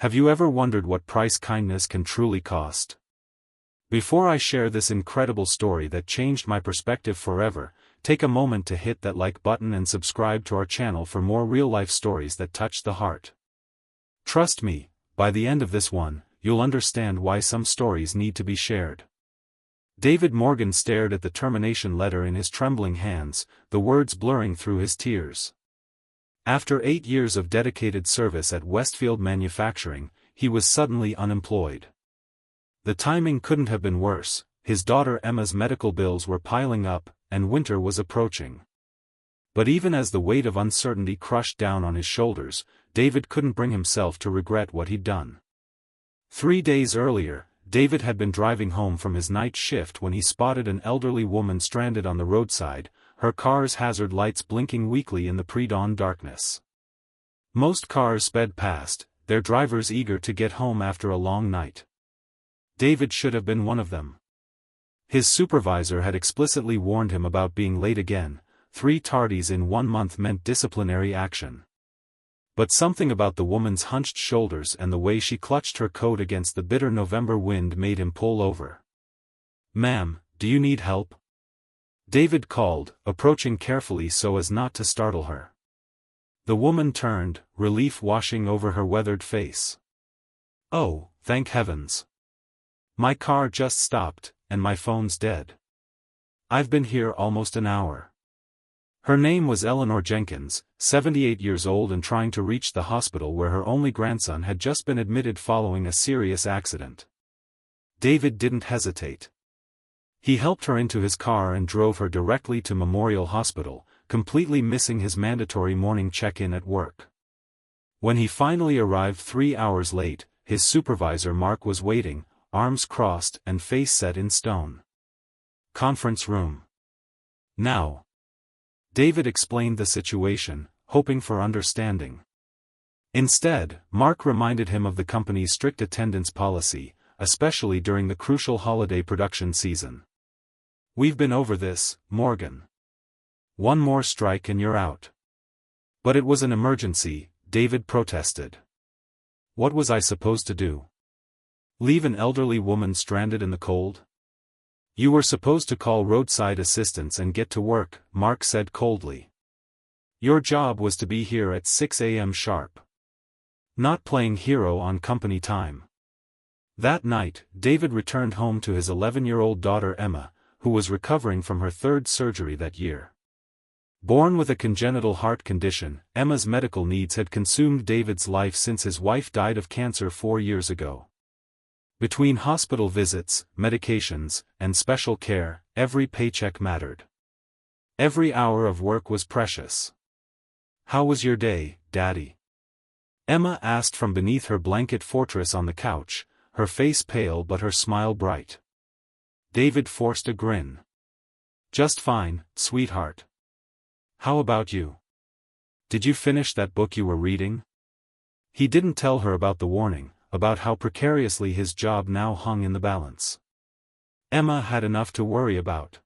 Have you ever wondered what price kindness can truly cost? Before I share this incredible story that changed my perspective forever, take a moment to hit that like button and subscribe to our channel for more real-life stories that touch the heart. Trust me, by the end of this one, you'll understand why some stories need to be shared. David Morgan stared at the termination letter in his trembling hands, the words blurring through his tears. After 8 years of dedicated service at Westfield Manufacturing, he was suddenly unemployed. The timing couldn't have been worse. His daughter Emma's medical bills were piling up, and winter was approaching. But even as the weight of uncertainty crushed down on his shoulders, David couldn't bring himself to regret what he'd done. 3 days earlier, David had been driving home from his night shift when he spotted an elderly woman stranded on the roadside, her car's hazard lights blinking weakly in the pre-dawn darkness. Most cars sped past, their drivers eager to get home after a long night. David should have been one of them. His supervisor had explicitly warned him about being late again. 3 tardies in 1 month meant disciplinary action. But something about the woman's hunched shoulders and the way she clutched her coat against the bitter November wind made him pull over. "Ma'am, do you need help?" David called, approaching carefully so as not to startle her. The woman turned, relief washing over her weathered face. "Oh, thank heavens. My car just stopped, and my phone's dead. I've been here almost an hour." Her name was Eleanor Jenkins, 78 years old and trying to reach the hospital where her only grandson had just been admitted following a serious accident. David didn't hesitate. He helped her into his car and drove her directly to Memorial Hospital, completely missing his mandatory morning check-in at work. When he finally arrived 3 hours late, his supervisor Mark was waiting, arms crossed and face set in stone. "Conference room. Now." David explained the situation, hoping for understanding. Instead, Mark reminded him of the company's strict attendance policy, especially during the crucial holiday production season. "We've been over this, Morgan. One more strike and you're out." "But it was an emergency," David protested. "What was I supposed to do? Leave an elderly woman stranded in the cold?" "You were supposed to call roadside assistance and get to work," Mark said coldly. "Your job was to be here at 6 a.m. sharp. Not playing hero on company time." That night, David returned home to his 11-year-old daughter Emma, who was recovering from her 3rd surgery that year. Born with a congenital heart condition, Emma's medical needs had consumed David's life since his wife died of cancer 4 years ago. Between hospital visits, medications, and special care, every paycheck mattered. Every hour of work was precious. "How was your day, Daddy?" Emma asked from beneath her blanket fortress on the couch, her face pale but her smile bright. David forced a grin. "Just fine, sweetheart. How about you? Did you finish that book you were reading?" He didn't tell her about the warning, about how precariously his job now hung in the balance. Emma had enough to worry about.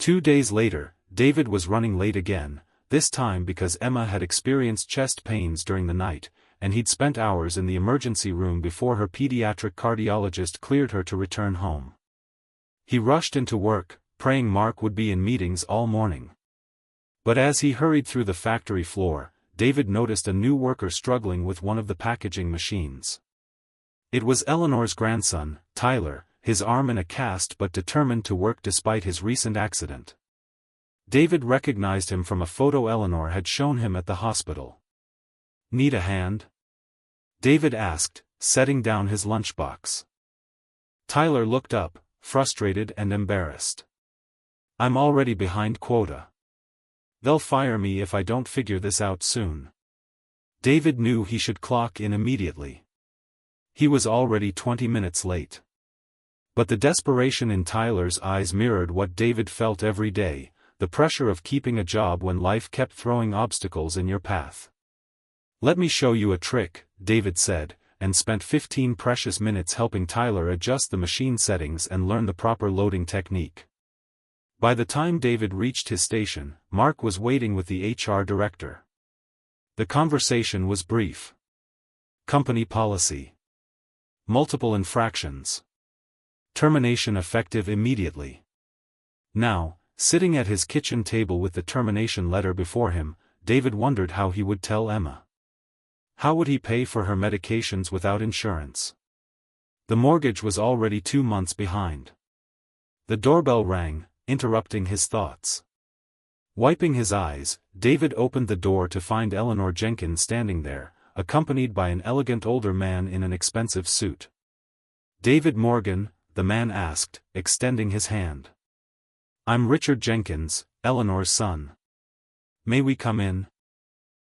2 days later, David was running late again, this time because Emma had experienced chest pains during the night, and he'd spent hours in the emergency room before her pediatric cardiologist cleared her to return home. He rushed into work, praying Mark would be in meetings all morning. But as he hurried through the factory floor, David noticed a new worker struggling with one of the packaging machines. It was Eleanor's grandson, Tyler, his arm in a cast but determined to work despite his recent accident. David recognized him from a photo Eleanor had shown him at the hospital. "Need a hand?" David asked, setting down his lunchbox. Tyler looked up, frustrated and embarrassed. "I'm already behind quota. They'll fire me if I don't figure this out soon." David knew he should clock in immediately. He was already 20 minutes late. But the desperation in Tyler's eyes mirrored what David felt every day, the pressure of keeping a job when life kept throwing obstacles in your path. "Let me show you a trick," David said, and spent 15 precious minutes helping Tyler adjust the machine settings and learn the proper loading technique. By the time David reached his station, Mark was waiting with the HR director. The conversation was brief. Company policy. Multiple infractions. Termination effective immediately. Now, sitting at his kitchen table with the termination letter before him, David wondered how he would tell Emma. How would he pay for her medications without insurance? The mortgage was already 2 months behind. The doorbell rang, interrupting his thoughts. Wiping his eyes, David opened the door to find Eleanor Jenkins standing there, accompanied by an elegant older man in an expensive suit. "David Morgan," the man asked, extending his hand. "I'm Richard Jenkins, Eleanor's son. May we come in?"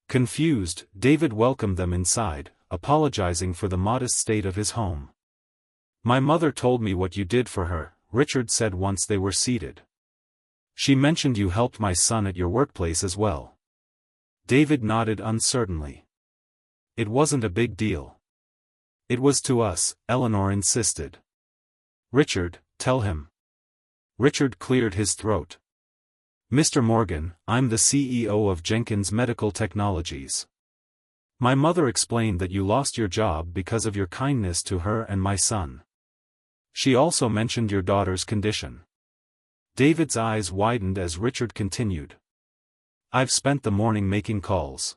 Confused, David welcomed them inside, apologizing for the modest state of his home. "My mother told me what you did for her," Richard said once they were seated. "She mentioned you helped my son at your workplace as well." David nodded uncertainly. "It wasn't a big deal." "It was to us," Eleanor insisted. "Richard, tell him." Richard cleared his throat. "Mr. Morgan, I'm the CEO of Jenkins Medical Technologies. My mother explained that you lost your job because of your kindness to her and my son. She also mentioned your daughter's condition." David's eyes widened as Richard continued. "I've spent the morning making calls.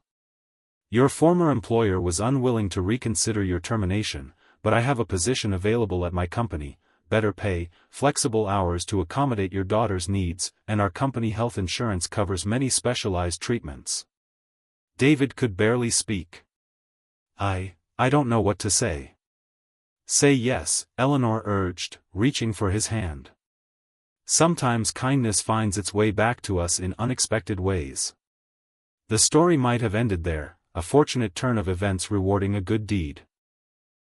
Your former employer was unwilling to reconsider your termination, but I have a position available at my company, better pay, flexible hours to accommodate your daughter's needs, and our company health insurance covers many specialized treatments." David could barely speak. I don't know what to say." "Say yes," Eleanor urged, reaching for his hand. "Sometimes kindness finds its way back to us in unexpected ways." The story might have ended there, a fortunate turn of events rewarding a good deed.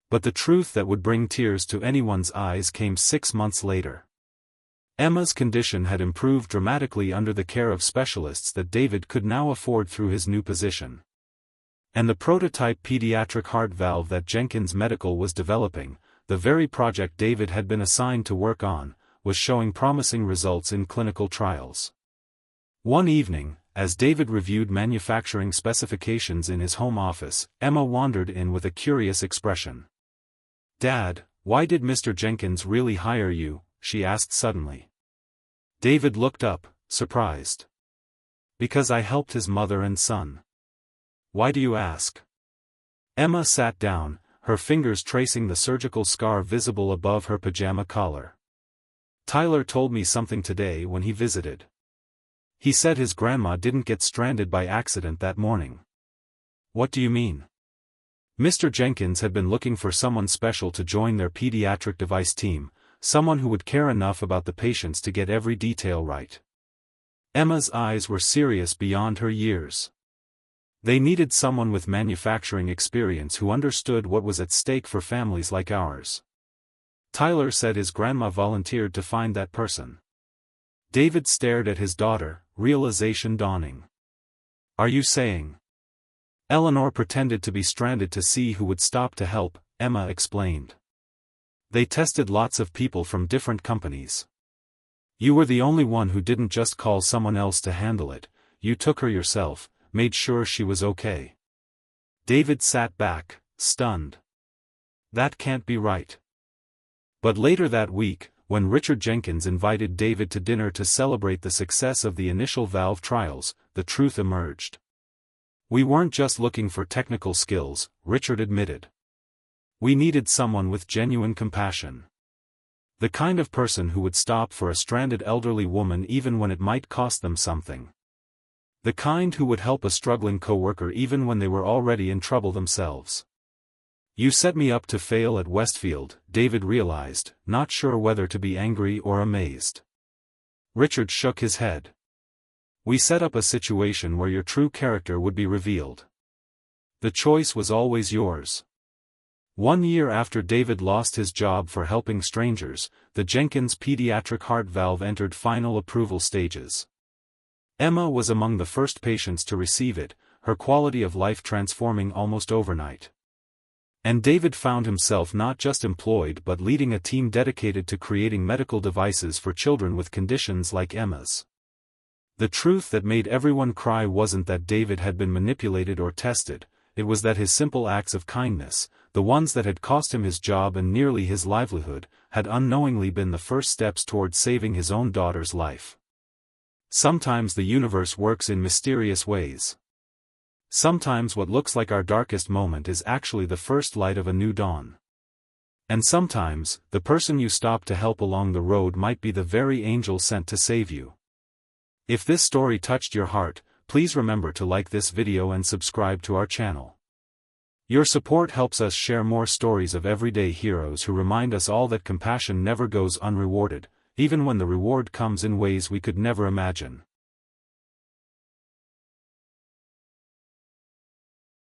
But the truth that would bring tears to anyone's eyes came 6 months later. Emma's condition had improved dramatically under the care of specialists that David could now afford through his new position. And the prototype pediatric heart valve that Jenkins Medical was developing, the very project David had been assigned to work on, was showing promising results in clinical trials. One evening, as David reviewed manufacturing specifications in his home office, Emma wandered in with a curious expression. "Dad, why did Mr. Jenkins really hire you?" she asked suddenly. David looked up, surprised. "Because I helped his mother and son." "Why do you ask?" Emma sat down, her fingers tracing the surgical scar visible above her pajama collar. "Tyler told me something today when he visited. He said his grandma didn't get stranded by accident that morning." "What do you mean?" Mr. Jenkins had been looking for someone special to join their pediatric device team, someone who would care enough about the patients to get every detail right. Emma's eyes were serious beyond her years. They needed someone with manufacturing experience who understood what was at stake for families like ours. Tyler said his grandma volunteered to find that person. David stared at his daughter, realization dawning. "Are you saying?" "Eleanor pretended to be stranded to see who would stop to help," Emma explained. "They tested lots of people from different companies. You were the only one who didn't just call someone else to handle it, you took her yourself, made sure she was okay." David sat back, stunned. That can't be right. But later that week, when Richard Jenkins invited David to dinner to celebrate the success of the initial valve trials, the truth emerged. "We weren't just looking for technical skills," Richard admitted. "We needed someone with genuine compassion. The kind of person who would stop for a stranded elderly woman even when it might cost them something. The kind who would help a struggling coworker even when they were already in trouble themselves." "You set me up to fail at Westfield," David realized, not sure whether to be angry or amazed. Richard shook his head. "We set up a situation where your true character would be revealed. The choice was always yours." 1 year after David lost his job for helping strangers, the Jenkins pediatric heart valve entered final approval stages. Emma was among the first patients to receive it, her quality of life transforming almost overnight. And David found himself not just employed but leading a team dedicated to creating medical devices for children with conditions like Emma's. The truth that made everyone cry wasn't that David had been manipulated or tested, it was that his simple acts of kindness, the ones that had cost him his job and nearly his livelihood, had unknowingly been the first steps toward saving his own daughter's life. Sometimes the universe works in mysterious ways. Sometimes what looks like our darkest moment is actually the first light of a new dawn. And sometimes, the person you stop to help along the road might be the very angel sent to save you. If this story touched your heart, please remember to like this video and subscribe to our channel. Your support helps us share more stories of everyday heroes who remind us all that compassion never goes unrewarded, even when the reward comes in ways we could never imagine.